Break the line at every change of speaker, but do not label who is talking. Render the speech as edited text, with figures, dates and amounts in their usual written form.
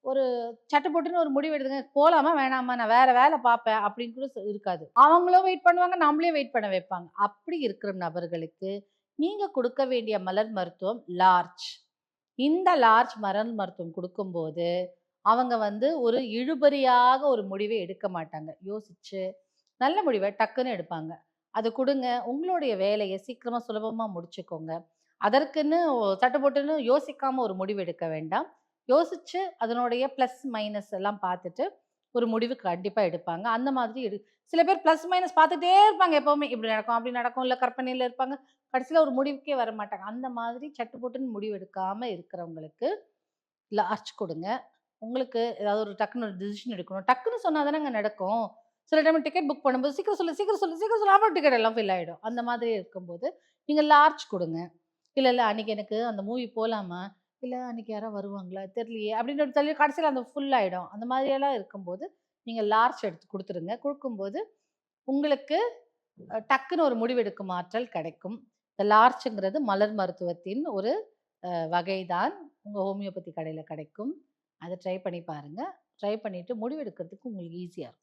ஒரு சட்டு போட்டுன்னு ஒரு முடிவு எடுத்துங்க. போலாமா? வேணாமா? நான் வேற வேல பார்ப்பேன் அப்படின்னு கூட இருக்காது. அவங்களும் வெயிட் பண்ணுவாங்க. நம்மளையும் வெயிட் பண்ண வைப்பாங்க. அப்படி இருக்கிற நபர்களுக்கு நீங்க குடுக்க வேண்டிய மலர் மருத்துவம் லார்ஜ். இந்த லார்ஜ் மலர் மருத்துவம் குடுக்கும்போது, அவங்க வந்து ஒரு இழுபறியாக ஒரு முடிவை எடுக்க மாட்டாங்க. யோசிச்சு, நல்ல முடிவ டக்குன்னு எடுப்பாங்க. அத குடுங்க. உங்களுடைய வேலைய சீக்கிரமா, சுலபமா முடிச்சுக்கோங்க. அதற்குன்னு சட்டு போட்டுன்னு யோசிக்காம ஒரு முடிவு எடுக்க வேண்டாம். யோசிச்சு அதனுடைய பிளஸ், மைனஸ் எல்லாம் பார்த்துட்டு, ஒரு முடிவு கண்டிப்பா எடுப்பாங்க. அந்த மாதிரி சில பேர் பிளஸ், மைனஸ் பார்த்துட்டே இருப்பாங்க எப்பவுமே. இப்படி நடக்கும், அப்படி நடக்கும். இல்ல கற்பனையில இருப்பாங்க. கடைசியில ஒரு முடிவுக்கே வரமாட்டாங்க. அந்த மாதிரி சட்டு போட்டுன்னு முடிவு எடுக்காம இருக்கிறவங்களுக்கு லார்ஜ் குடுங்க. உங்களுக்கு ஏதாவது ஒரு டக்குனு ஒரு டிசிஷன் எடுக்கணும். டக்குனு சொன்னா தானங்க நடக்கும். சில டைம் டிக்கெட் புக் பண்ணும்போது சீக்கிரம் சொல்லு, சீக்கிரம் சொல்லு, சீக்கிரம் சொல்லு. அப்புறம் டிக்கெட் எல்லாம் ஃபில் ஆயிடும். அந்த மாதிரி இருக்கும்போது, நீங்க லார்ஜ் குடுங்க. இல்ல அன்னைக்கு எனக்கு அந்த மூவி போலாமா? இல்ல அன்னைக்கு யாரோ வருவாங்களா? தெரியலையே! அப்படின்னு சொல்லி கடைசியில அந்த ஃபுல் ஆயிடும். அந்த மாதிரியெல்லாம் இருக்கும்போது, நீங்க லார்ஜ் எடுத்து குடுத்துருங்க. குடுக்கும்போது உங்களுக்கு டக்குனு ஒரு முடிவெடுக்கும் ஆற்றல் கிடைக்கும். இந்த லார்ஜ்ங்கிறது மலர் மருத்துவத்தின் ஒரு வகை தான். உங்க ஹோமியோபதி கடையில கிடைக்கும். அத ட்ரை பண்ணி பாருங்க. ட்ரை பண்ணிட்டு முடிவெடுக்கிறதுக்கு உங்களுக்கு ஈஸியா இருக்கும்.